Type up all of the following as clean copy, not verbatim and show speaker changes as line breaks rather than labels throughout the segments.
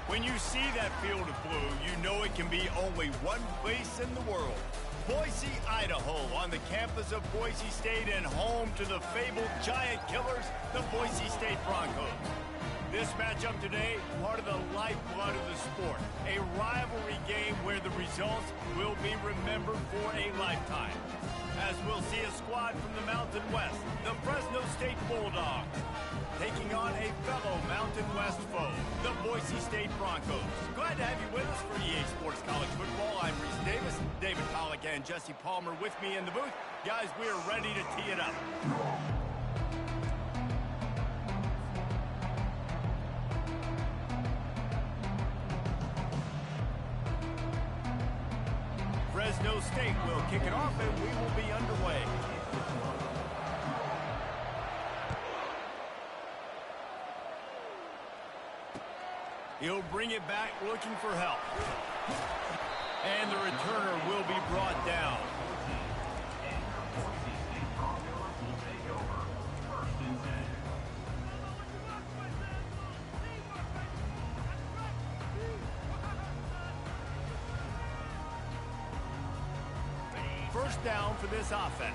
When you see that field of blue, you know it can be only one place in the world. Boise, Idaho, on the campus of Boise State and home to the fabled giant killers, the Boise State Broncos. This matchup today, part of the lifeblood of the sport. A rivalry game where the results will be remembered for a lifetime. As we'll see a squad from the Mountain West, the Fresno State Bulldogs, taking on a fellow Mountain West foe, the Boise State Broncos. Glad to have you with us for EA Sports College Football. I'm Reese Davis, David Pollack and Jesse Palmer with me in the booth. Guys, we are ready to tee it up. Fresno State will kick it off and we will be underway. He'll bring it back looking for help. And the returner will be brought down. First down for this offense.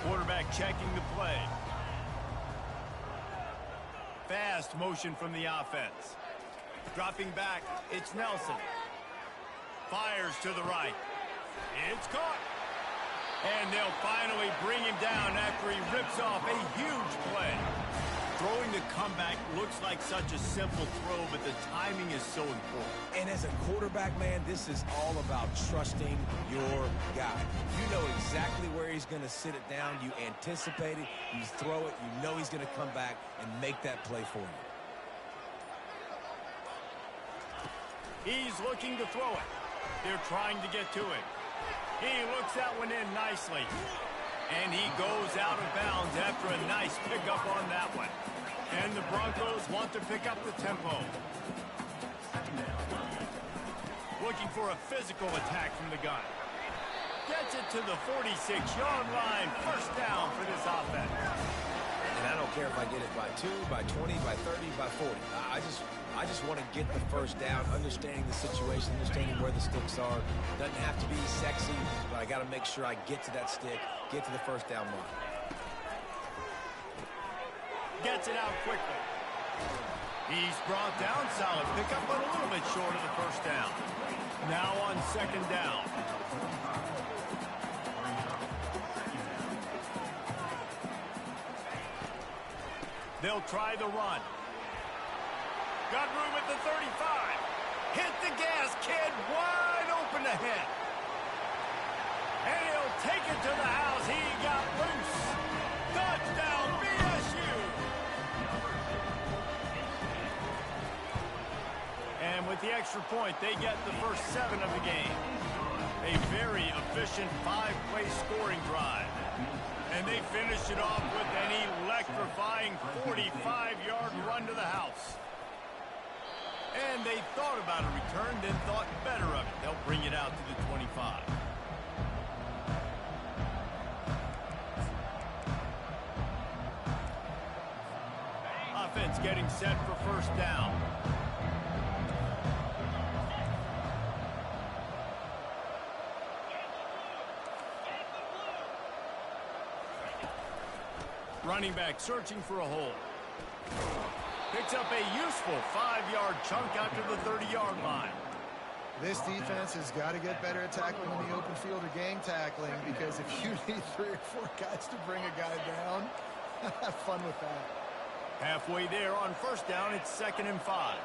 Quarterback checking the play. Fast motion from the offense. Dropping back, it's Nelson. Fires to the right. It's caught. And they'll finally bring him down after he rips off a huge play. Throwing the comeback looks like such a simple throw, but the timing is so important.
And as a quarterback, man, this is all about trusting your guy. You know exactly where he's going to sit it down. You anticipate it. You throw it. You know he's going to come back and make that play for you.
He's looking to throw it. They're trying to get to it. He looks that one in nicely. And he goes out of bounds after a nice pickup on that one. And the Broncos want to pick up the tempo. Looking for a physical attack from the gun. Gets it to the 46-yard line. First down for this offense.
And I don't care if I get it by 2, by 20, by 30, by 40. I just want to get the first down, understanding the situation, understanding where the sticks are. Doesn't have to be sexy, but I got to make sure I get to that stick, get to the first down mark.
Gets it out quickly. He's brought down. Solid pickup, but a little bit short of the first down. Now on second down. They'll try the run. Got room at the 35. Hit the gas, kid. Wide open ahead. And he'll take it to the house. He got loose. Touchdown, BSU. And with the extra point, they get the first 7 of the game. A very efficient 5-play scoring drive. And they finish it off with an electrifying 45-yard run to the house. And they thought about a return, then thought better of it. They'll bring it out to the 25. Offense getting set for first down. Running back searching for a hole. Picks up a useful 5-yard chunk out to the 30-yard line.
This defense has got to get better at tackling in the open field or gang tackling, because if you need 3 or 4 guys to bring a guy down, have fun with that.
Halfway there on first down, it's 2nd and 5.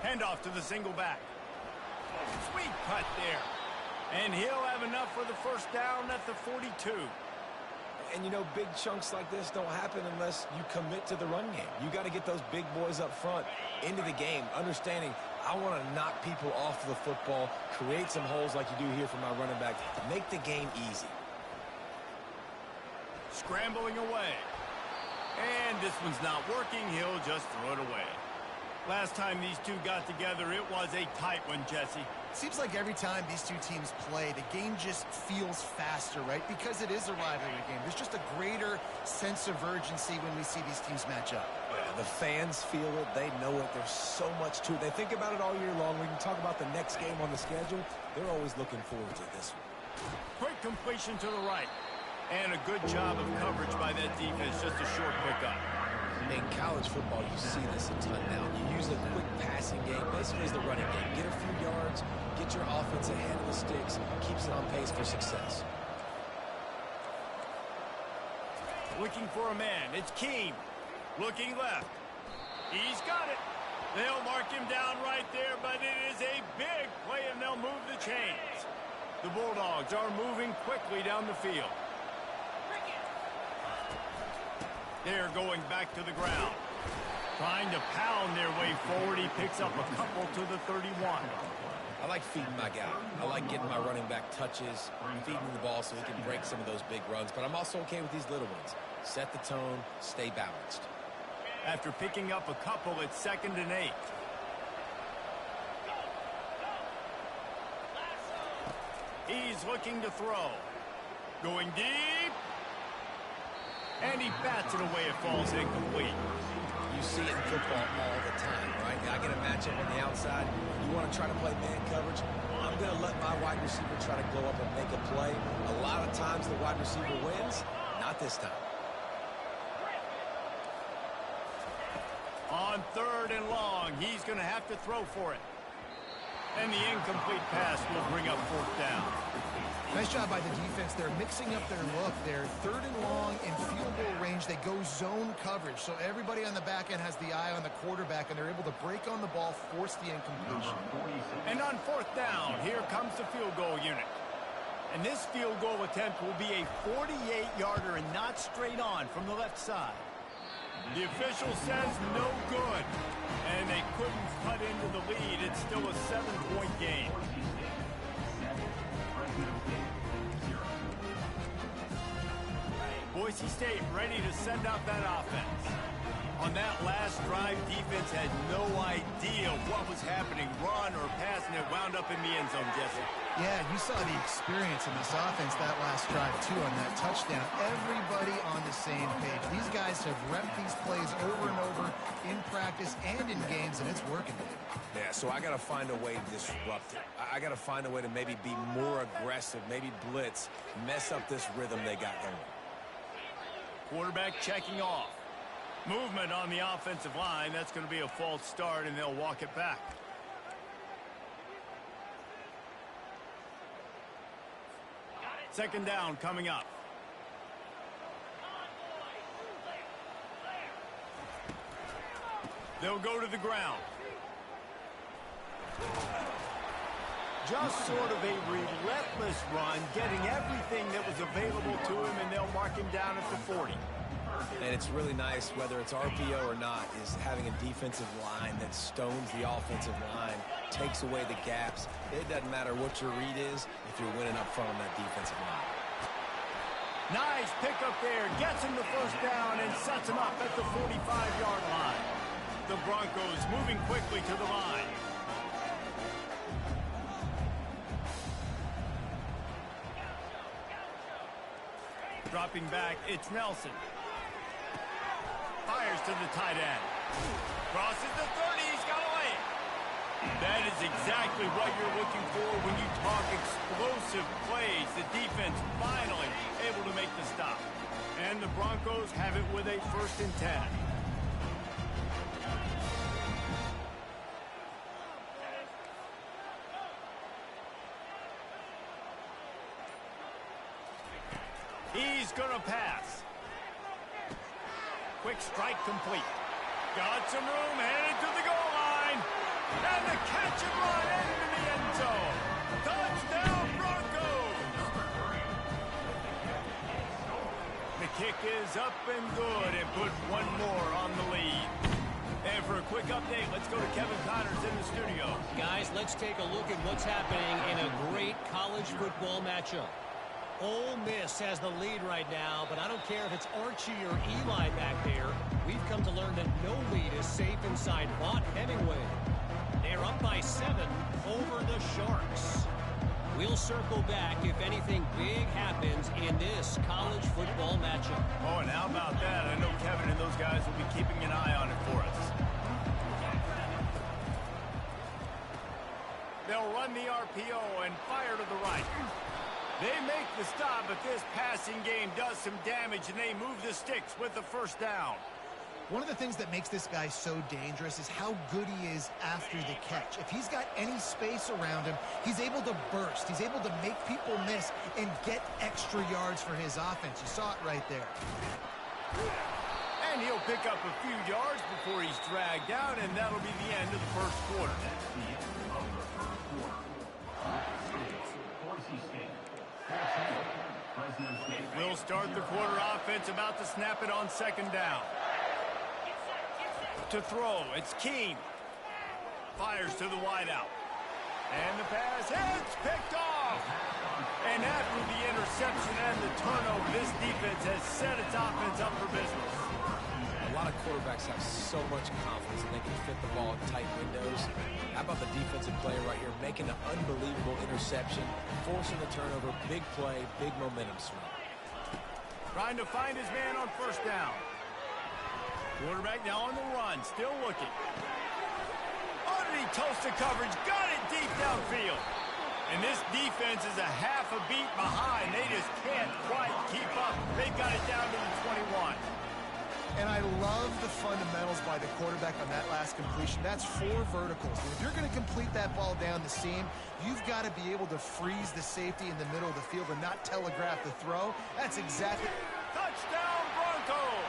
Handoff to the single back. Sweet cut there. And he'll have enough for the first down at the 42.
And, you know, big chunks like this don't happen unless you commit to the run game. You got to get those big boys up front into the game, understanding I want to knock people off the football, create some holes like you do here for my running back, make the game easy.
Scrambling away. And this one's not working. He'll just throw it away. Last time these two got together, it was a tight one, Jesse.
Seems like every time these two teams play, the game just feels faster, right? Because it is a rivalry game. There's just a greater sense of urgency when we see these teams match up.
Yeah, the fans feel it. They know it. There's so much to it. They think about it all year long. We can talk about the next game on the schedule. They're always looking forward to this one.
Quick completion to the right. And a good job of coverage by that defense. Just a short pickup.
In college football, you see this a ton now. You use a quick passing game, basically as the running game. Get a few yards, get your offense ahead of the sticks, keeps it on pace for success.
Looking for a man. It's Keem. Looking left. He's got it. They'll mark him down right there, but it is a big play, and they'll move the chains. The Bulldogs are moving quickly down the field. They're going back to the ground. Trying to pound their way forward. He picks up a couple to the 31.
I like feeding my guy. I like getting my running back touches, feeding the ball so he can break some of those big runs. But I'm also okay with these little ones. Set the tone, stay balanced.
After picking up a couple, it's 2nd and 8. He's looking to throw. Going deep. And he bats it away. It falls incomplete.
You see it in football all the time, right? I get a matchup on the outside. You want to try to play man coverage. I'm going to let my wide receiver try to go up and make a play. A lot of times the wide receiver wins. Not this time.
On 3rd and long, he's going to have to throw for it. And the incomplete pass will bring up 4th down.
Nice job by the defense. They're mixing up their look. They're 3rd and long in field goal range. They go zone coverage. So everybody on the back end has the eye on the quarterback, and they're able to break on the ball, force the incompletion.
And on 4th down, here comes the field goal unit. And this field goal attempt will be a 48-yarder and not straight on from the left side. The official says no good. And they couldn't cut into the lead. It's still a 7-point game. Boise State ready to send out that offense. On that last drive, defense had no idea what was happening. Run or pass, and it wound up in the end zone, Jesse.
Yeah, you saw the experience in this offense that last drive, too, on that touchdown. Everybody on the same page. These guys have repped these plays over and over in practice and in games, and it's working.
Yeah, so I got to find a way to disrupt it. I got to find a way to maybe be more aggressive, maybe blitz, mess up this rhythm they got going.
Quarterback checking off. Movement on the offensive line. That's going to be a false start, and they'll walk it back. Second down coming up. They'll go to the ground. Just sort of a relentless run, getting everything that was available to him, and they'll mark him down at the 40.
And it's really nice, whether it's RPO or not, is having a defensive line that stones the offensive line, takes away the gaps. It doesn't matter what your read is if you're winning up front on that defensive line.
Nice pickup there. Gets him the first down and sets him up at the 45-yard line. The Broncos moving quickly to the line. Dropping back, it's Nelson. Fires to the tight end. Crosses the 30, he's got away. That is exactly what you're looking for when you talk explosive plays. The defense finally able to make the stop. And the Broncos have it with a 1st and 10. He's going to pass. Quick strike complete. Got some room, headed to the goal line. And the catch and run into the end zone. Touchdown, Broncos! The kick is up and good and put one more on the lead. And for a quick update, let's go to Kevin Connors in the studio.
Guys, let's take a look at what's happening in a great college football matchup. Ole Miss has the lead right now, but I don't care if it's Archie or Eli back there. We've come to learn that no lead is safe inside Vaught Hemingway. They're up by 7 over the Sharks. We'll circle back if anything big happens in this college football matchup.
Oh, and how about that? I know Kevin and those guys will be keeping an eye on it for us. They'll run the RPO and fire to the right. They make the stop, but this passing game does some damage, and they move the sticks with the first down.
One of the things that makes this guy so dangerous is how good he is after the catch. If he's got any space around him, he's able to burst. He's able to make people miss and get extra yards for his offense. You saw it right there.
And he'll pick up a few yards before he's dragged down, and that'll be the end of the first quarter. We'll start the quarter offense, about to snap it on second down. To throw, it's Keene. Fires to the wideout. And the pass hits, picked off. And after the interception and the turnover, this defense has set its offense up for business.
A lot of quarterbacks have so much confidence that they can fit the ball in tight windows. How about the defensive player right here making an unbelievable interception, forcing the turnover, big play, big momentum swing.
Trying to find his man on first down. Quarterback now on the run, still looking. Underneath toasted coverage, got it deep downfield. And this defense is a half a beat behind. They just can't quite keep up. They've got it down to the 21.
And I love the fundamentals by the quarterback on that last completion. That's 4 verticals. And if you're going to complete that ball down the seam, you've got to be able to freeze the safety in the middle of the field and not telegraph the throw. That's exactly...
Touchdown, Broncos!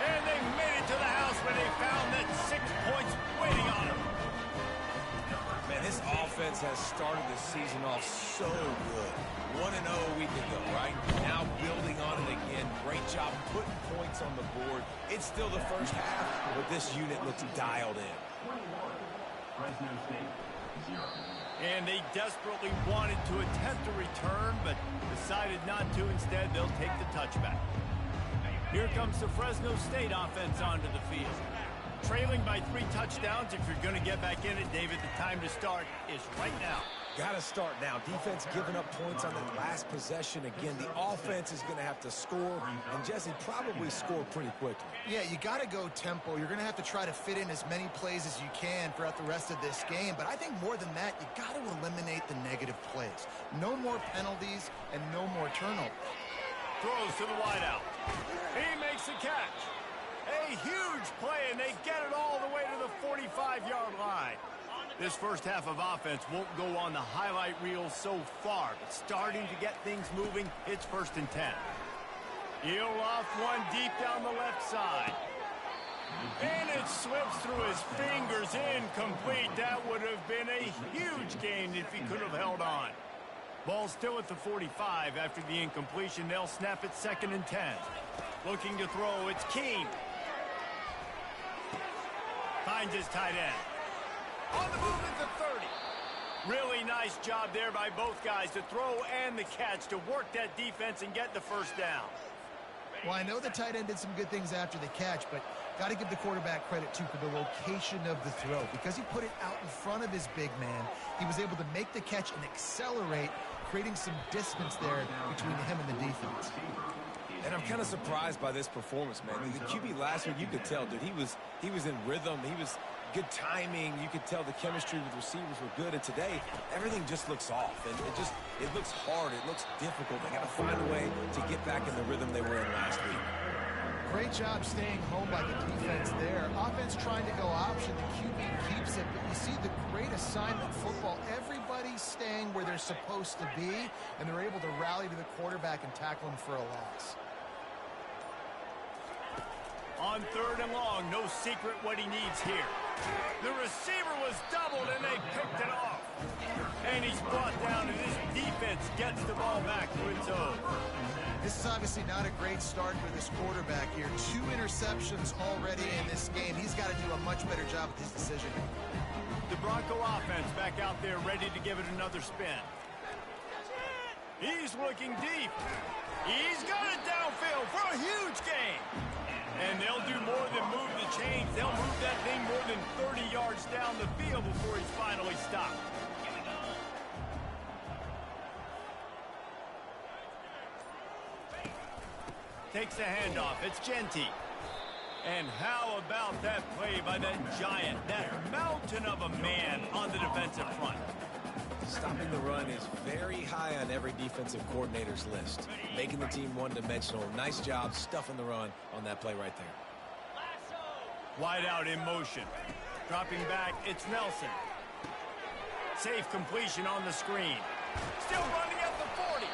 And they made it to the house where they found that 6 points waiting on them.
Man, this offense has started the season off so good. 1-0 a week ago, right? Now building on it again. Great job putting points on the board. It's still the first half, but this unit looks dialed in.
And they desperately wanted to attempt a return, but decided not to. Instead, they'll take the touchback. Here comes the Fresno State offense onto the field. Trailing by 3 touchdowns. If you're going to get back in it, David, the time to start is right now.
Got to start now. Defense giving up points on the last possession. Again, the offense is going to have to score, and Jesse probably score pretty quickly.
Yeah, you got to go tempo. You're going to have to try to fit in as many plays as you can throughout the rest of this game. But I think more than that, you got to eliminate the negative plays. No more penalties and no more turnovers.
Throws to the wideout. He makes the catch. A huge play, and they get it all the way to the 45-yard line. This first half of offense won't go on the highlight reel so far, but starting to get things moving, it's 1st and 10. He'll off one deep down the left side. And it slips through his fingers, incomplete. That would have been a huge gain if he could have held on. Ball still at the 45 after the incompletion. They'll snap it 2nd and 10. Looking to throw, it's Keene. Finds his tight end. On the move at the 30. Really nice job there by both guys to throw and the catch to work that defense and get the first down.
Well, I know the tight end did some good things after the catch, but got to give the quarterback credit, too, for the location of the throw. Because he put it out in front of his big man, he was able to make the catch and accelerate, creating some distance there between him and the defense.
And I'm kind of surprised by this performance, man. The QB last week, you could tell, dude, he was in rhythm. He was good timing. You could tell the chemistry with receivers were good. And today, everything just looks off. And it looks hard. It looks difficult. They got to find a way to get back in the rhythm they were in last week.
Great job staying home by the defense there. Offense trying to go option. The QB keeps it. But you see the great assignment football. Everybody's staying where they're supposed to be, and they're able to rally to the quarterback and tackle him for a loss.
On 3rd and long, no secret what he needs here. The receiver was doubled, and they picked it off. And he's brought down, and his defense gets the ball back to its own.
This is obviously not a great start for this quarterback here. 2 interceptions already in this game. He's got to do a much better job with his decision.
The Bronco offense back out there ready to give it another spin. He's looking deep. He's got it downfield for a huge gain. And they'll do more than move the chains. They'll move that thing more than 30 yards down the field before he's finally stopped. Takes the handoff. It's Genty. And how about that play by that giant, that mountain of a man on the defensive front?
Stopping the run is very high on every defensive coordinator's list. Making the team one-dimensional. Nice job stuffing the run on that play right there.
Wide out in motion. Dropping back, it's Nelson. Safe completion on the screen. Still running at the 40.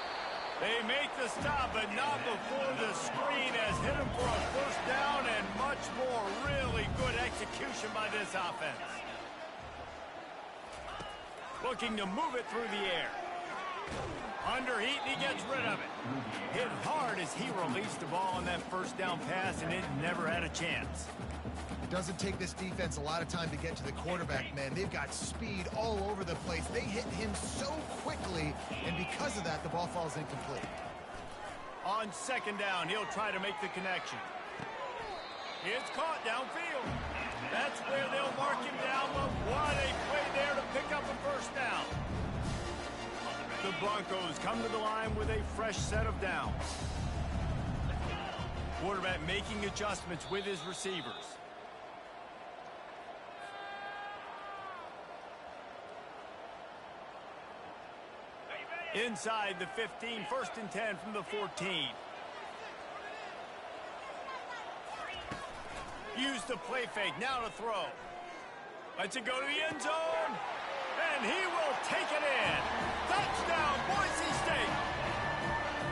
They make the stop, but not before the screen has hit him for a first down and much more. Really good execution by this offense. Looking to move it through the air. Under heat, and he gets rid of it. Hit hard as he released the ball on that first down pass, and it never had a chance.
It doesn't take this defense a lot of time to get to the quarterback, man. They've got speed all over the place. They hit him so quickly, and because of that, the ball falls incomplete.
On second down, he'll try to make the connection. It's caught downfield. That's where they'll mark him down, but what a play there to pick up a first down. The Broncos come to the line with a fresh set of downs. Quarterback making adjustments with his receivers. Inside the 15, 1st and 10 from the 14. Use the play fake, now to throw. Lets it go to the end zone, and he will take it in. Touchdown, Boise State.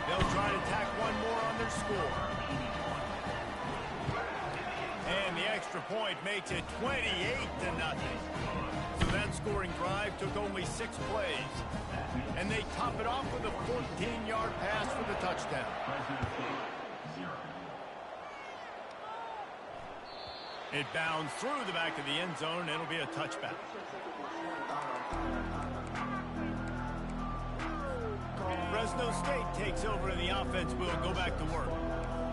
They'll try to tack one more on their score. And the extra point makes it 28-0. So that scoring drive took only 6 plays. And they top it off with a 14-yard pass for the touchdown. It bounds through the back of the end zone. It'll be a touchback. Fresno State takes over and the offense will go back to work.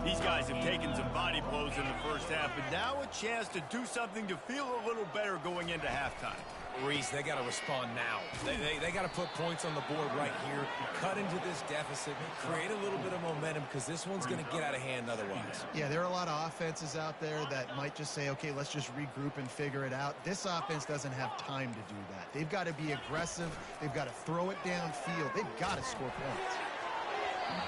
These guys have taken some body blows in the first half, but now a chance to do something to feel a little better going into halftime.
Reese, they got to respond now. They got to put points on the board right here, cut into this deficit, create a little bit of momentum, because this one's going to get out of hand otherwise.
Yeah, there are a lot of offenses out there that might just say, okay, let's just regroup and figure it out. This offense doesn't have time to do that. They've got to be aggressive. They've got to throw it downfield. They've got to score points.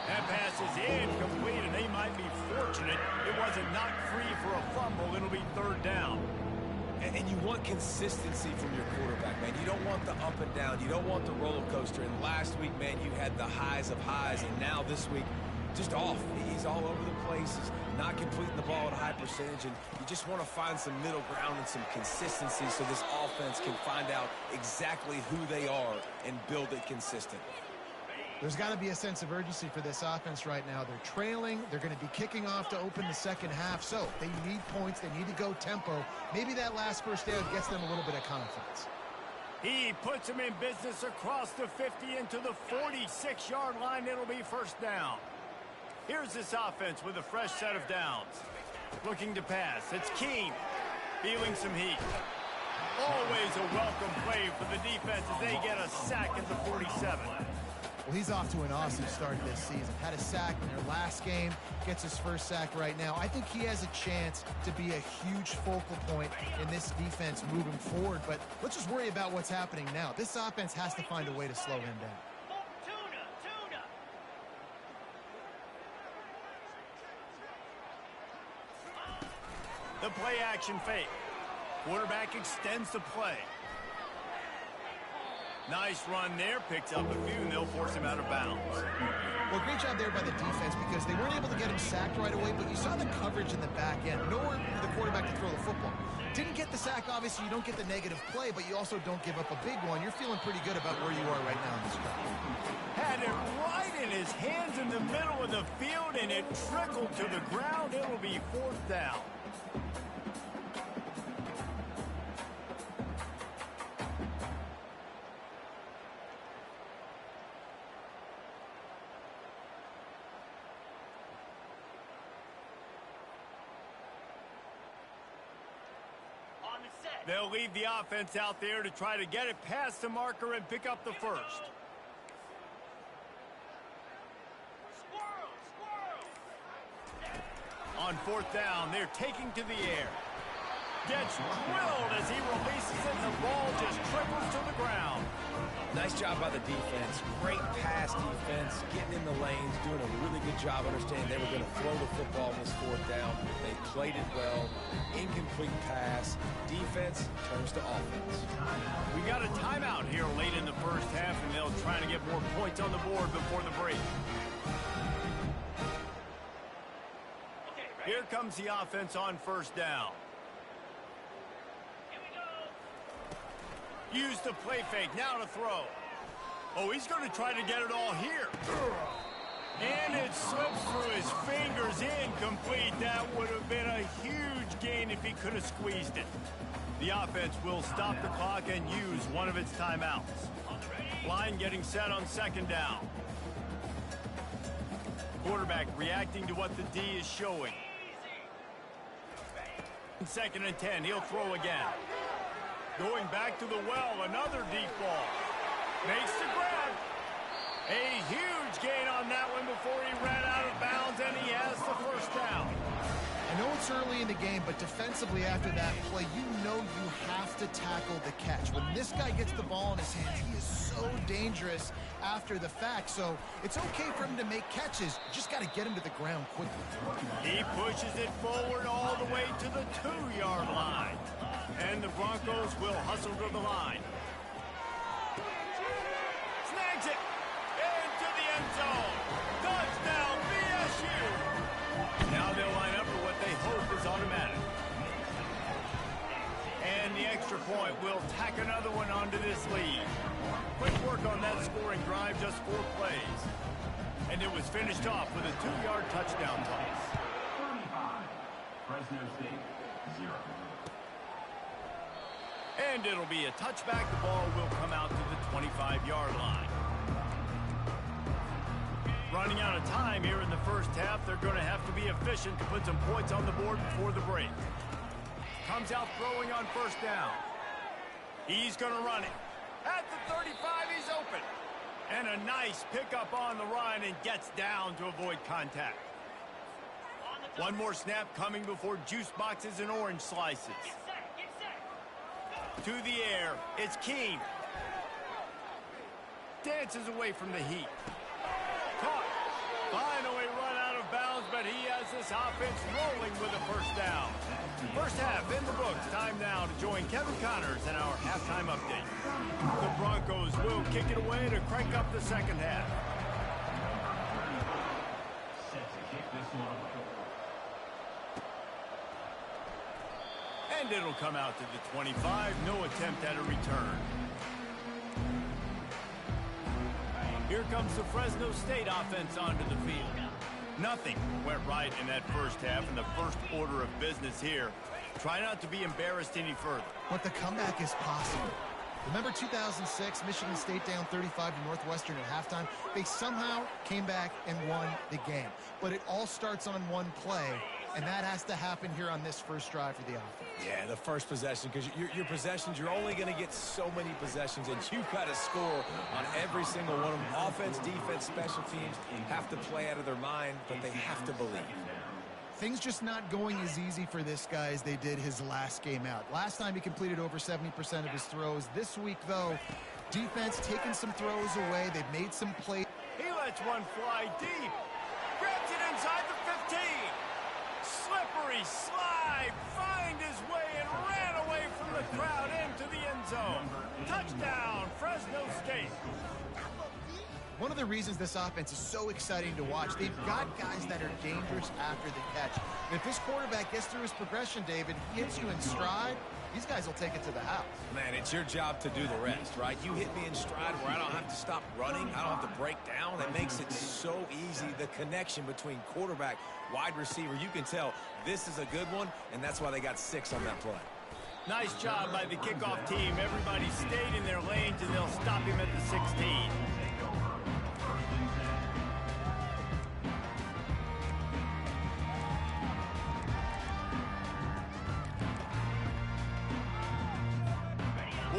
That pass is incomplete, and they might be fortunate it wasn't knocked free for a fumble. It'll be 3rd down.
And you want consistency from your quarterback, man. You don't want the up and down. You don't want the roller coaster. And last week, man, you had the highs of highs. And now this week, just off. He's all over the place. He's not completing the ball at a high percentage. And you just want to find some middle ground and some consistency so this offense can find out exactly who they are and build it consistent.
There's got to be a sense of urgency for this offense right now. They're trailing. They're going to be kicking off to open the second half. So they need points. They need to go tempo. Maybe that last first down gets them a little bit of confidence.
He puts him in business across the 50 into the 46-yard line. It'll be 1st down. Here's this offense with a fresh set of downs. Looking to pass. It's Keene. Feeling some heat. Always a welcome play for the defense as they get a sack at the 47.
Well, he's off to an awesome start this season. Had a sack in their last game, gets his first sack right now. I think he has a chance to be a huge focal point in this defense moving forward, but let's just worry about what's happening now. This offense has to find a way to slow him down.
The play action fake. Quarterback extends the play. Nice run there, picks up a few, and they'll force him out of bounds.
Well, great job there by the defense because they weren't able to get him sacked right away, but you saw the coverage in the back end. Nowhere for the quarterback to throw the football. Didn't get the sack, obviously you don't get the negative play, but you also don't give up a big one. You're feeling pretty good about where you are right now in this drive.
Had it right in his hands in the middle of the field, and it trickled to the ground. It'll be 4th down. They'll leave the offense out there to try to get it past the marker and pick up the first. On fourth down, they're taking to the air. Gets drilled as he releases it, and the ball just triples to the ground.
Nice job by the defense. Great pass defense, getting in the lanes, doing a really good job understanding they were going to throw the football on this fourth down. They played it well. Incomplete pass. Defense turns to offense.
We got a timeout here late in the first half, and they'll try to get more points on the board before the break. Here comes the offense on first down. Use the play fake, now to throw. Oh, he's going to try to get it all here. And it slips through his fingers, incomplete. That would have been a huge gain if he could have squeezed it. The offense will stop the clock and use one of its timeouts. Line getting set on second down. Quarterback reacting to what the D is showing. Second and 10, he'll throw again. Going back to the well, another deep ball. Makes the grab. A huge gain on that one before he ran out of bounds, and he has the first down.
I know it's early in the game, but defensively after that play, you know you have to tackle the catch. When this guy gets the ball in his hands, he is so dangerous after the fact. So it's okay for him to make catches. You just got to get him to the ground quickly.
He pushes it forward all the way to the 2-yard line. And the Broncos will hustle to the line. Snags it into the end zone. Touchdown, BSU. Now they'll line up for what they hope is automatic. And the extra point will tack another one onto this lead. Quick work on that scoring drive, just 4 plays. And it was finished off with a 2-yard touchdown toss.
35, Fresno State, 0.
And it'll be a touchback. The ball will come out to the 25-yard line. Running out of time here in the first half. They're going to have to be efficient to put some points on the board before the break. Comes out throwing on first down. He's going to run it. At the 35, he's open. And a nice pickup on the run and gets down to avoid contact. One more snap coming before juice boxes and orange slices. To the air, it's Keene. Dances away from the heat. Caught. Finally run out of bounds, but he has this offense rolling with a first down. First half in the books. Time now to join Kevin Connors in our halftime update. The Broncos will kick it away to crank up the second half.
Set to kick this one off.
And it'll come out to the 25. No attempt at a return. Here comes the Fresno State offense onto the field. Nothing went right in that first half, and the first order of business here. Try not to be embarrassed any further.
But the comeback is possible. Remember 2006, Michigan State down 35 to Northwestern at halftime? They somehow came back and won the game. But it all starts on one play, and that has to happen here on this first drive for the offense.
Yeah, the first possession, because your possessions, you're only going to get so many possessions, and you've got to score on every single one of them. Offense, defense, special teams have to play out of their mind, but they have to believe.
Things just not going as easy for this guy as they did his last game out. Last time he completed over 70% of his throws. This week, though, defense taking some throws away. They've made some plays.
He lets one fly deep. Grabs it inside the 15. Slippery slide. Find his way and ran away from the crowd into the end zone. Touchdown, Fresno State.
One of the reasons this offense is so exciting to watch, they've got guys that are dangerous after the catch. And if this quarterback gets through his progression, David, hits you in stride, these guys will take it to the house.
Man, it's your job to do the rest, right? You hit me in stride where I don't have to stop running. I don't have to break down. It makes it so easy. The connection between quarterback, wide receiver, you can tell this is a good one, and that's why they got 6 on that play.
Nice job by the kickoff team. Everybody stayed in their lanes, and they'll stop him at the 16.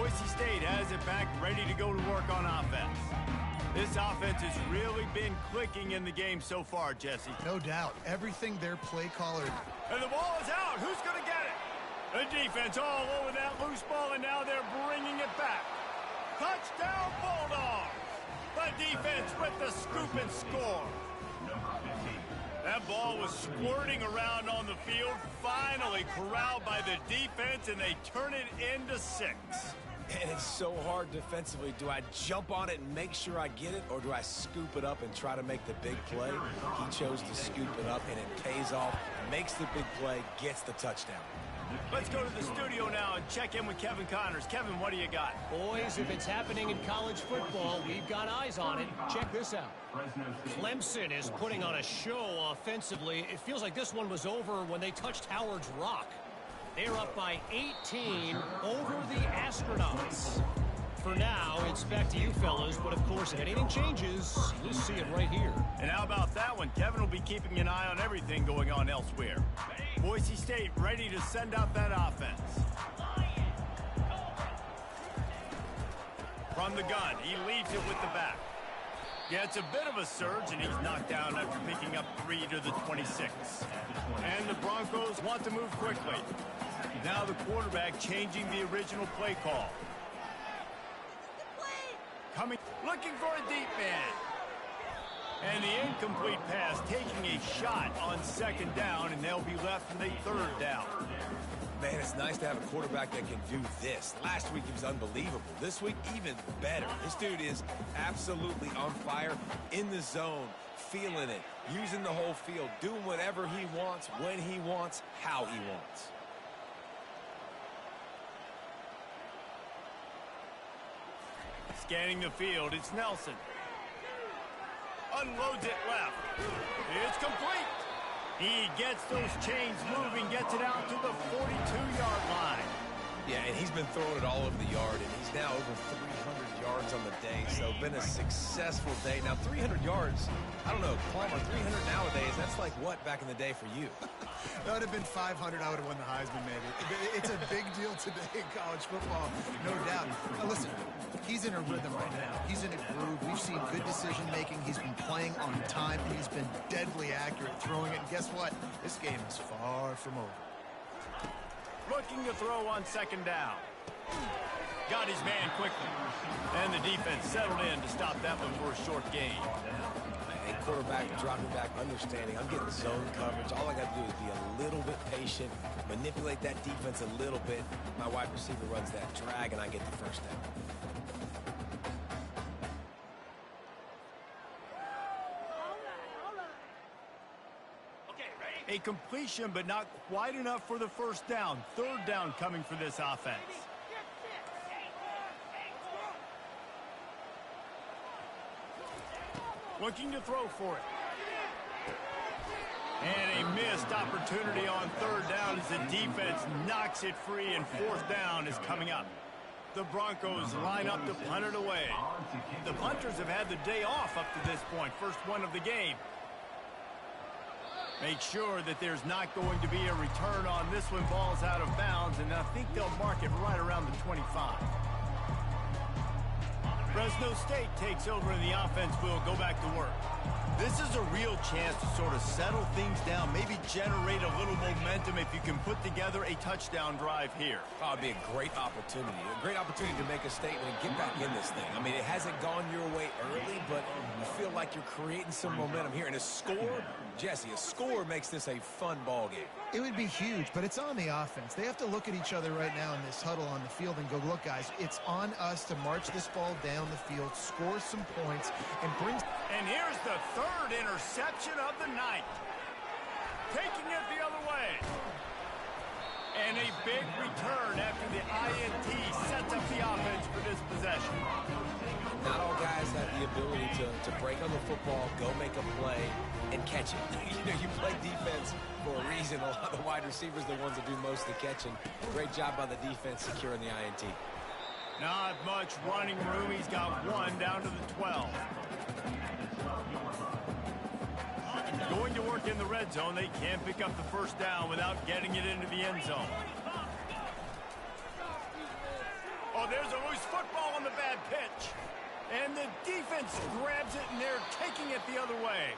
Boise State has it back, ready to go to work on offense. This offense has really been clicking in the game so far, Jesse.
No doubt. Everything their play caller...
And the ball is out. Who's going to get it? The defense all over that loose ball, and now they're bringing it back. Touchdown, Bulldogs! The defense with the scoop and score. That ball was squirting around on the field, finally corralled by the defense, and they turn it into 6.
And it's so hard defensively. Do I jump on it and make sure I get it, or do I scoop it up and try to make the big play? He chose to scoop it up, and it pays off, makes the big play, gets the touchdown.
Let's go to the studio now and check in with Kevin Connors. Kevin, what do you got?
Boys, if it's happening in college football, we've got eyes on it. Check this out. Clemson is putting on a show offensively. It feels like this one was over when they touched Howard's Rock. They're up by 18 over the Astronauts. For now, it's back to you fellas, but of course, if anything changes, you'll see it right here.
And how about that one? Kevin will be keeping an eye on everything going on elsewhere. Boise State ready to send out that offense. From the gun, he leaves it with the back. Yeah, it's a bit of a surge, and he's knocked down after picking up 3 to the 26. And the Broncos want to move quickly. Now the quarterback changing the original play call. Coming, looking for a deep man. And the incomplete pass taking a shot on 2nd down, and they'll be left with a 3rd down.
Man, it's nice to have a quarterback that can do this. Last week, he was unbelievable. This week, even better. This dude is absolutely on fire, in the zone, feeling it, using the whole field, doing whatever he wants, when he wants, how he wants.
Scanning the field, it's Nelson. Unloads it left. It's complete. He gets those chains moving, gets it out to the 42-yard line.
Yeah, and he's been throwing it all over the yard, and he's now over 300 yards on the day, so been a successful day. Now, 300 yards, I don't know, Palmer, 300 nowadays, that's like what back in the day for you?
That would have been 500. I would have won the Heisman, maybe. It's a big deal today in college football, no doubt. Now, listen, he's in a rhythm right now. He's in a groove. We've seen good decision-making. He's been playing on time, and he's been deadly accurate throwing it. And guess what? This game is far from over.
Looking to throw on 2nd down. Got his man quickly. And the defense settled in to stop that one for a short gain.
And quarterback dropping back, understanding I'm getting zone coverage. All I got to do is be a little bit patient, manipulate that defense a little bit. My wide receiver runs that drag, and I get the 1st down.
A completion, but not quite enough for the 1st down. 3rd down coming for this offense. Looking to throw for it. And a missed opportunity on 3rd down as the defense knocks it free, and 4th down is coming up. The Broncos line up to punt it away. The punters have had the day off up to this point. First one of the game. Make sure that there's not going to be a return on this one. Ball's out of bounds, and I think they'll mark it right around the 25. Fresno State takes over, and the offense will go back to work. This is a real chance to sort of settle things down, maybe generate a little momentum if you can put together a touchdown drive here.
Oh, it'd be a great opportunity to make a statement and get back in this thing. I mean, it hasn't gone your way early, but I feel like you're creating some momentum here. And a score, Jesse, a score makes this a fun ball game.
It would be huge, but it's on the offense. They have to look at each other right now in this huddle on the field and go, look, guys, it's on us to march this ball down the field, score some points, and bring...
And here's the 3rd interception of the night. Taking it the other way. And a big return after the INT sets up the offense for this possession.
Not all guys have the ability to break on the football, go make a play, and catch it. You play defense for a reason. A lot of the wide receivers are the ones that do most of the catching. Great job by the defense securing the INT.
Not much running room. He's got 1 down to the 12. Going to work in the red zone. They can't pick up the 1st down without getting it into the end zone. Oh, there's a loose football on the bad pitch. And the defense grabs it, and they're taking it the other way.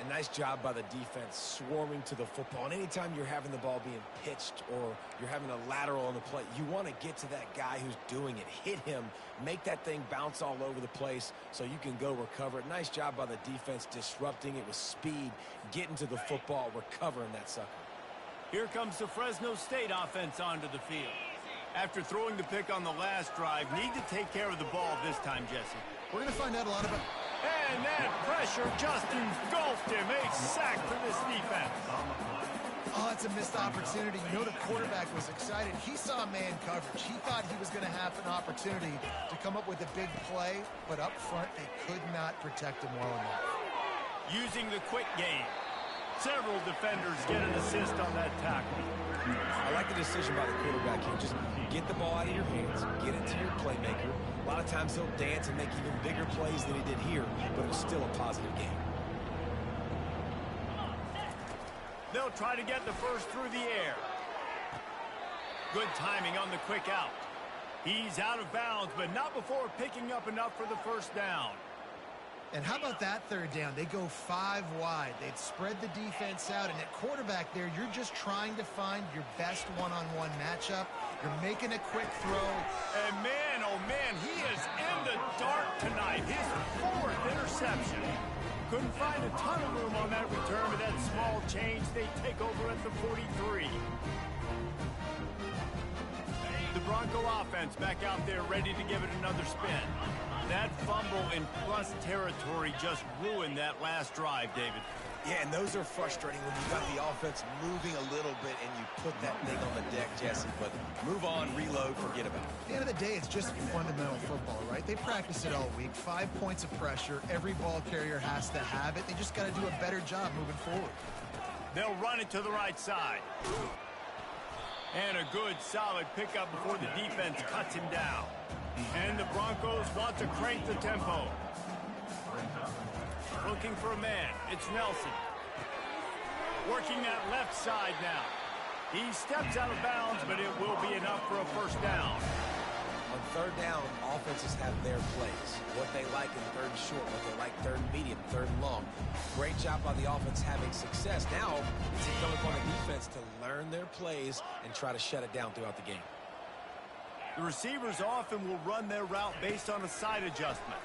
A nice job by the defense swarming to the football. And anytime you're having the ball being pitched or you're having a lateral on the play, you want to get to that guy who's doing it. Hit him, make that thing bounce all over the place so you can go recover it. Nice job by the defense disrupting it with speed, getting to the football, recovering that sucker.
Here comes the Fresno State offense onto the field. After throwing the pick on the last drive, need to take care of the ball this time, Jesse.
We're going to find out a lot about...
And that pressure just engulfed him. A sack for this defense.
Oh, that's a missed opportunity. You know the quarterback was excited. He saw man coverage. He thought he was going to have an opportunity to come up with a big play, but up front, they could not protect him well enough.
Using the quick game. Several defenders get an assist on that tackle.
I like the decision by the quarterback here. Just get the ball out of your hands, get it to your playmaker. A lot of times he'll dance and make even bigger plays than he did here, but it's still a positive game.
They'll try to get the first through the air. Good timing on the quick out. He's out of bounds, but not before picking up enough for the first down.
And how about that third down? They go 5 wide. They'd spread the defense out, and at quarterback there, you're just trying to find your best one-on-one matchup. You're making a quick throw.
And man, oh man, he is in the dark tonight. His 4th interception. Couldn't find a ton of room on that return, but that small change, they take over at the 43. The Bronco offense back out there ready to give it another spin. That fumble in plus territory just ruined that last drive, David.
Yeah, and those are frustrating when you got the offense moving a little bit and you put that thing on the deck, Jesse. But move on, reload, forget about it.
At the end of the day, it's just fundamental football, right? They practice it all week. 5 points of pressure. Every ball carrier has to have it. They just got to do a better job moving forward.
They'll run it to the right side. And a good, solid pickup before the defense cuts him down. And the Broncos want to crank the tempo. Looking for a man. It's Nelson. Working that left side now. He steps out of bounds, but it will be enough for a first down.
On third down, offenses have their plays. What they like in third and short, what they like third and medium, third and long. Great job by the offense having success. Now, it's incumbent upon the defense to learn their plays and try to shut it down throughout the game.
The receivers often will run their route based on a side adjustment.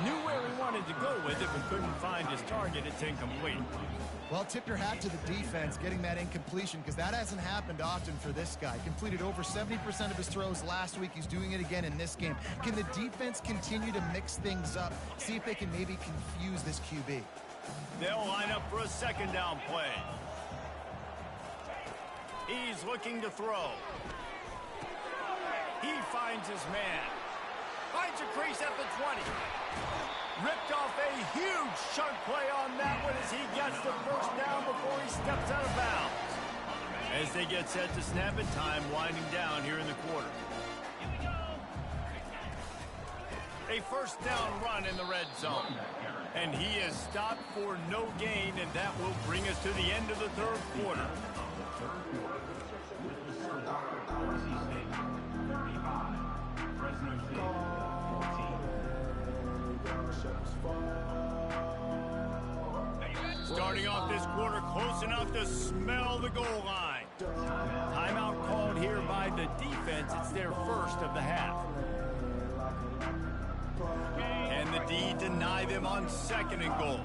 Knew where he wanted to go with it, but couldn't find his target. It's incomplete.
Well, tip your hat to the defense getting that incompletion, because that hasn't happened often for this guy. Completed over 70% of his throws last week. He's doing it again in this game. Can the defense continue to mix things up? See if they can maybe confuse this QB.
They'll line up for a second down play. He's looking to throw. He finds his man. Finds a crease at the 20. Ripped off a huge chunk play on that one as he gets the first down before he steps out of bounds. As they get set to snap it, time winding down here in the quarter. A first down run in the red zone. And he is stopped for no gain, and that will bring us to the end of the third quarter. Starting off this quarter close enough to smell the goal line. Timeout called here by the defense. It's their first of the half. And the D deny them on second and goal.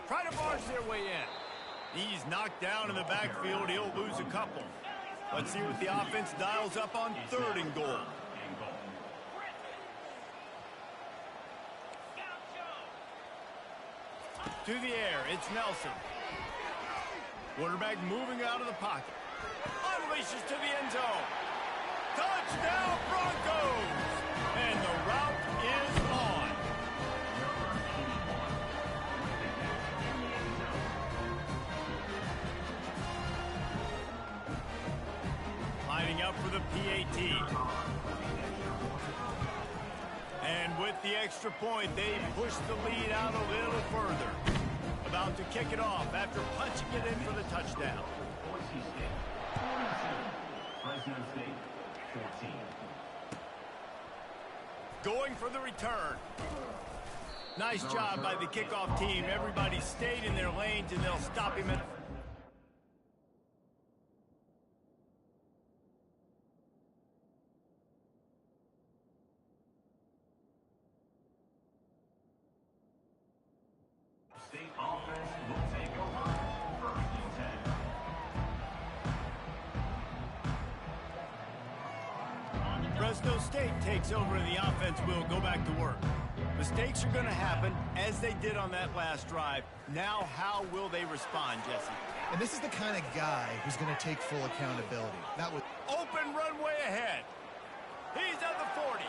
Try to barge their way in. He's knocked down in the backfield. He'll lose a couple. Let's see what the offense dials up on third and goal. To the air, it's Nelson. Quarterback moving out of the pocket. Unleashes to the end zone. Touchdown, Broncos! And the route is on. Lining up for the PAT. And with the extra point, they push the lead out a little further. about to kick it off after punching it in for the touchdown.
Boise State 42, Fresno State 14.
Going for the return. Nice job by the kickoff team. Everybody stayed in their lanes, and they'll stop him at...
State offense will take over. First and 10.
Fresno State takes over, and the offense will go back to work. Mistakes are going to happen, as they did on that last drive. Now, how will they respond, Jesse?
And this is the kind of guy who's going to take full accountability. That was
Open runway ahead. He's at the 40.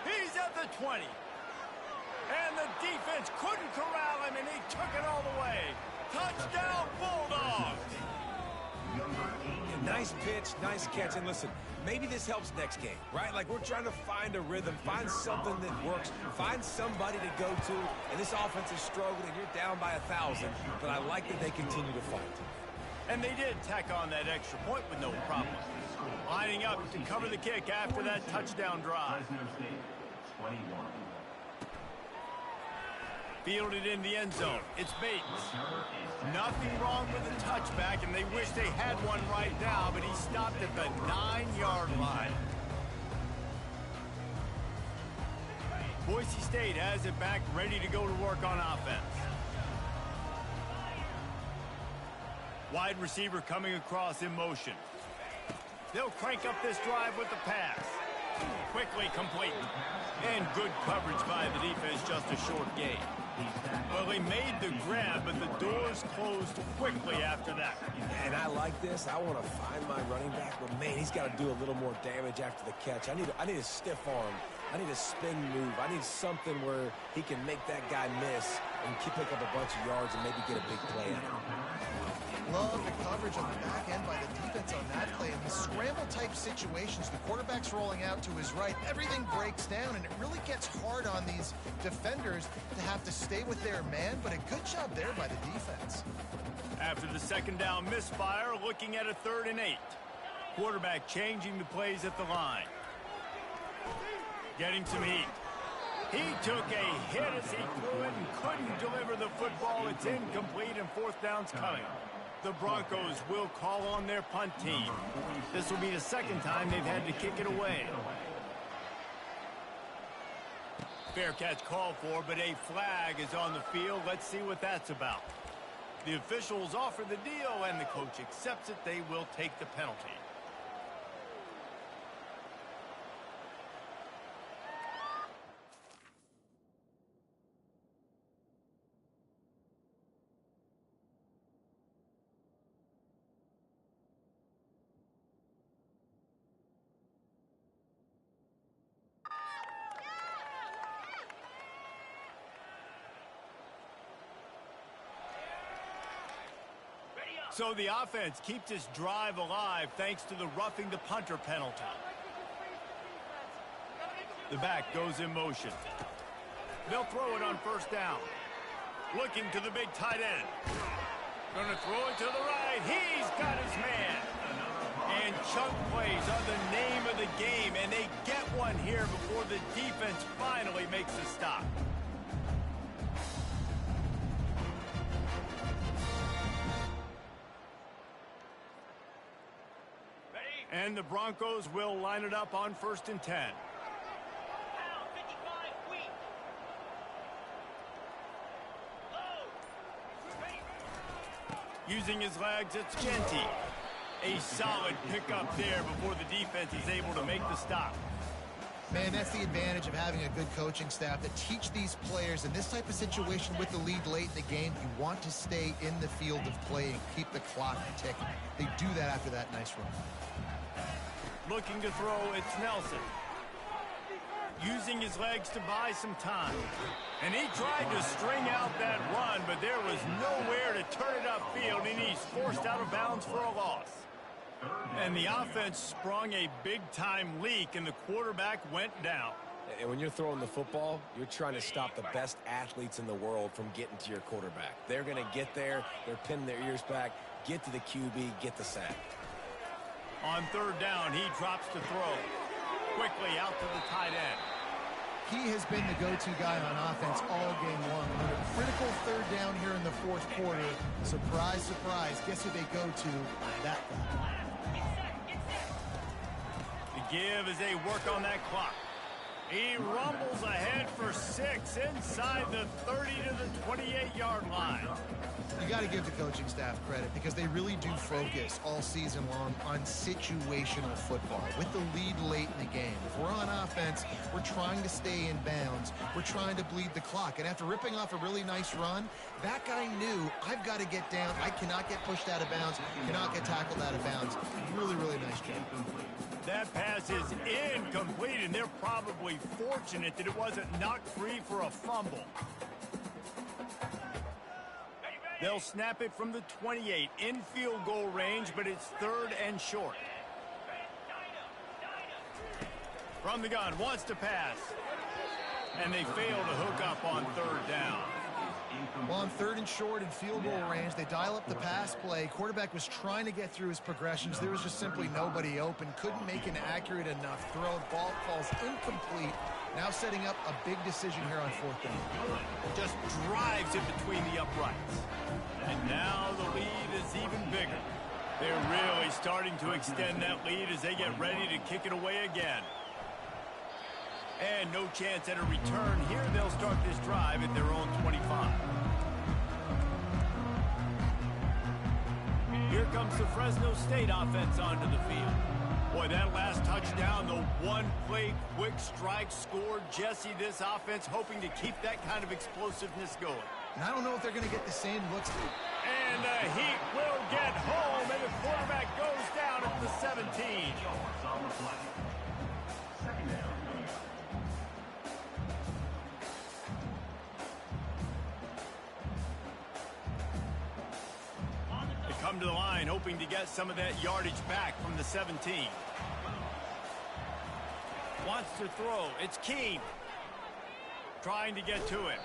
He's at the 20. And the defense couldn't corral him, and he took it all the way. Touchdown, Bulldogs!
Nice pitch, nice catch. And listen, maybe this helps next game, right? Like, we're trying to find a rhythm, find something that works, find somebody to go to. And this offense is struggling. You're down by 1,000, but I like that they continue to fight.
And they did tack on that extra point with no problem. Lining up to cover the kick after that touchdown drive.
Fresno State 21.
Fielded in the end zone. It's Bates. Nothing wrong with the touchback, and they wish they had one right now, but he stopped at the 9-yard line. Boise State has it back, ready to go to work on offense. Wide receiver coming across in motion. They'll crank up this drive with the pass. Quickly complete. And good coverage by the defense, just a short gain. Well, they made the grab, but the doors closed quickly after that.
And I like this. I want to find my running back, but man, he's got to do a little more damage after the catch. I need a stiff arm. I need a spin move. I need something where he can make that guy miss and pick up a bunch of yards and maybe get a big play out of it.
love the coverage on the back end by the defense on that play. In the scramble-type situations, the quarterback's rolling out to his right. Everything breaks down, and it really gets hard on these defenders to have to stay with their man, but a good job there by the defense.
After the second down misfire, looking at a 3rd and 8. Quarterback changing the plays at the line. Getting some heat. He took a hit as he threw it and couldn't deliver the football. It's incomplete, and 4th down's coming. The Broncos will call on their punt team. This will be the second time they've had to kick it away. Fair catch called for, but a flag is on the field. Let's see what that's about. The officials offer the deal, and the coach accepts it. They will take the penalty. So the offense keeps its drive alive thanks to the roughing the punter penalty. The back goes in motion. They'll throw it on 1st down. Looking to the big tight end. Gonna throw it to the right. He's got his man. And chunk plays are the name of the game, and they get one here before the defense finally makes a stop. And the Broncos will line it up on 1st and 10. Using his legs, it's Genty. A solid pickup there before the defense is able to make the stop.
Man, that's the advantage of having a good coaching staff that teach these players in this type of situation with the lead late in the game. You want to stay in the field of play and keep the clock ticking. They do that after that nice run.
Looking to throw, it's Nelson. Using his legs to buy some time. And he tried to string out that run, but there was nowhere to turn it upfield, and he's forced out of bounds for a loss. And the offense sprung a big-time leak, and the quarterback went down.
And when you're throwing the football, you're trying to stop the best athletes in the world from getting to your quarterback. They're going to get there. They're pinning their ears back, get to the QB, get the sack.
On third down, he drops to throw. Quickly out to the tight end.
He has been the go-to guy on offense all game long. On a critical third down here in the fourth quarter, surprise, surprise, guess who they go to? That guy.
The give as they work on that clock. He rumbles ahead for 6 inside the 30 to the 28-yard line.
You got to give the coaching staff credit because they really do focus all season long on situational football with the lead late in the game. If we're on offense, we're trying to stay in bounds. We're trying to bleed the clock. And after ripping off a really nice run, that guy knew, I've got to get down. I cannot get pushed out of bounds, cannot get tackled out of bounds. Really, really nice job.
That pass is incomplete, and they're probably fortunate that it wasn't knocked free for a fumble. They'll snap it from the 28 in field goal range, but it's third and short. From the gun, wants to pass. And they fail to hook up on third down.
Well, on third and short in field goal range, they dial up the pass play. Quarterback was trying to get through his progressions. There was just simply nobody open. Couldn't make an accurate enough throw. The ball falls incomplete. Now setting up a big decision here on fourth down.
Just drives it between the uprights. And now the lead is even bigger. They're really starting to extend that lead as they get ready to kick it away again. And no chance at a return here. They'll start this drive at their own 25. Here comes the Fresno State offense onto the field. Boy, that last touchdown, the one-play quick strike scored. Jesse, this offense hoping to keep that kind of explosiveness going.
And I don't know if they're going to get the same looks.
And the Heat will get home, and the quarterback goes down at the 17. Come to the line, hoping to get some of that yardage back from the 17. Wants to throw. It's Keene. Trying to get to him.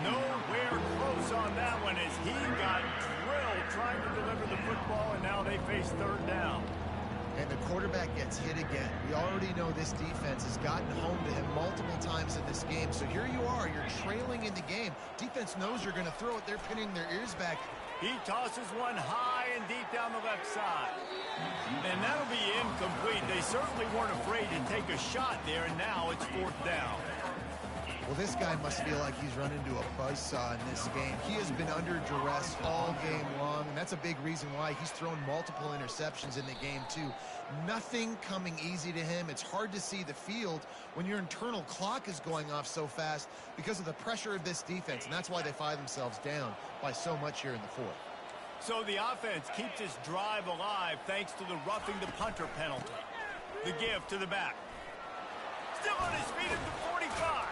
Nowhere close on that one as he got drilled trying to deliver the football, and now they face third down.
And the quarterback gets hit again. We already know this defense has gotten home to him multiple times in this game. So here you are. You're trailing in the game. Defense knows you're going to throw it. They're pinning their ears back.
He tosses one high and deep down the left side. And that'll be incomplete. They certainly weren't afraid to take a shot there, and now it's fourth down.
Well, this guy must feel like he's run into a buzzsaw in this game. He has been under duress all game long, and that's a big reason why he's thrown multiple interceptions in the game, too. Nothing coming easy to him. It's hard to see the field when your internal clock is going off so fast because of the pressure of this defense, and that's why they find themselves down by so much here in the fourth.
So the offense keeps its drive alive thanks to the roughing the punter penalty. The give to the back. Still on his feet at the 45.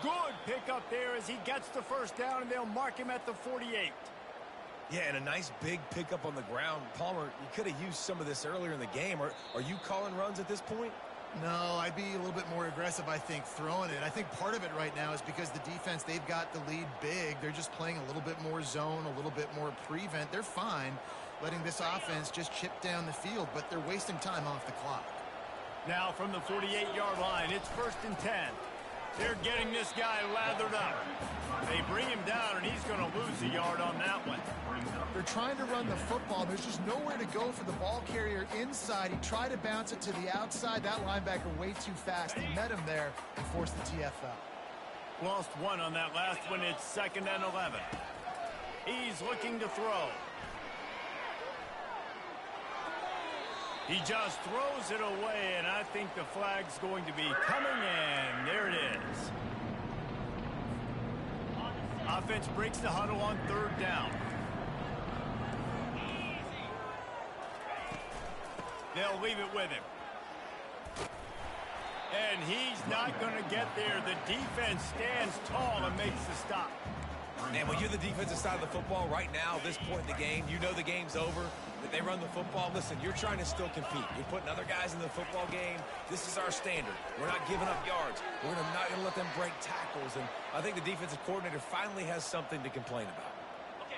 Good pickup there as he gets the first down, and they'll mark him at the 48.
Yeah, and a nice big pickup on the ground. Palmer, you could have used some of this earlier in the game. Are you calling runs at this point?
No, I'd be a little bit more aggressive, I think, throwing it. I think part of it right now is because the defense, they've got the lead big. They're just playing a little bit more zone, a little bit more prevent. They're fine letting this offense just chip down the field, but they're wasting time off the clock.
Now from the 48-yard line, it's first and 10. They're getting this guy lathered up. They bring him down, and he's going to lose a yard on that one.
They're trying to run the football. There's just nowhere to go for the ball carrier inside. He tried to bounce it to the outside. That linebacker way too fast. He met him there and forced the TFL.
Lost one on that last one. It's second and 11. He's looking to throw. He just throws it away, and I think the flag's going to be coming in. There it is. Offense breaks the huddle on third down. They'll leave it with him. And he's not going to get there. The defense stands tall and makes the stop.
And when you're the defensive side of the football right now, this point in the game, you know the game's over. That they run the football. Listen, you're trying to still compete. You're putting other guys in the football game. This is our standard. We're not giving up yards. We're not going to let them break tackles. And I think the defensive coordinator finally has something to complain about.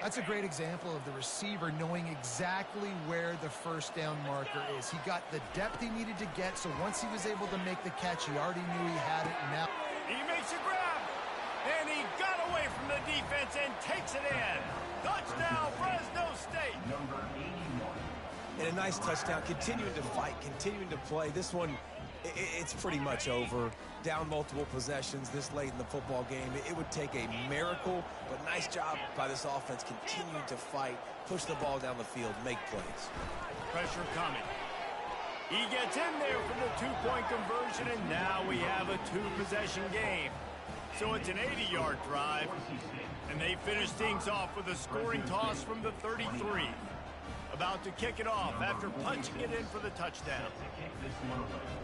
That's a great example of the receiver knowing exactly where the first down marker is. He got the depth he needed to get, so once he was able to make the catch, he already knew he had it. Now
He makes a grab, and he got away from the defense and takes it in. Touchdown, Fresno State.
Number 81.
And a nice touchdown, continuing to fight, continuing to play. This one, it's pretty much over. Down multiple possessions this late in the football game. It would take a miracle, but nice job by this offense continuing to fight, push the ball down the field, make plays.
Pressure coming. He gets in there for the two-point conversion, and now we have a two-possession game. So it's an 80-yard drive, and they finish things off with a scoring toss from the 33. About to kick it off after punching it in for the touchdown.
To kick this one away.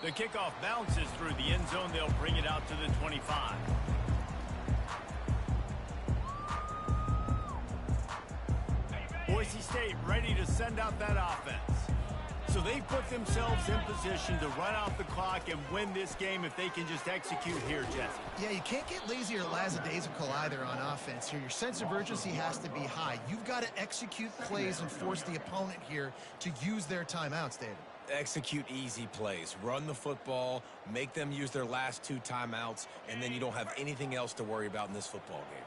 The kickoff bounces through the end zone. They'll bring it out to the 25. Boise State ready to send out that offense. So they've put themselves in position to run out the clock and win this game if they can just execute here, Jesse.
yeah, you can't get lazy or lackadaisical either on offense here. Your sense of urgency has to be high. You've got to execute plays and force the opponent here to use their timeouts, David.
Execute easy plays. Run the football, make them use their last two timeouts, and then you don't have anything else to worry about in this football game.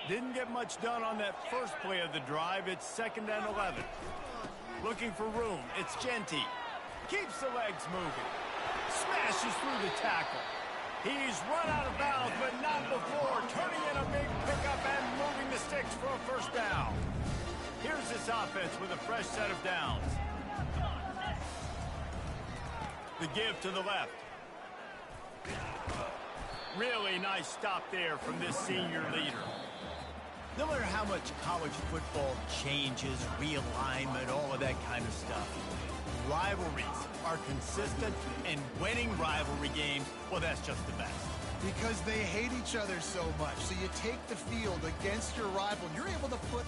Didn't get much done on that first play of the drive. It's 2nd and 11. Looking for room. It's Genty. Keeps the legs moving. Smashes through the tackle. He's run out of bounds, but not before. Turning in a big pickup and moving the sticks for a first down. Here's this offense with a fresh set of downs. The give to the left. Really nice stop there from this senior leader. No matter how much college football changes, realignment, all of that kind of stuff, rivalries are consistent, and winning rivalry games, well, that's just the best.
Because they hate each other so much. So you take the field against your rival, and you're able to put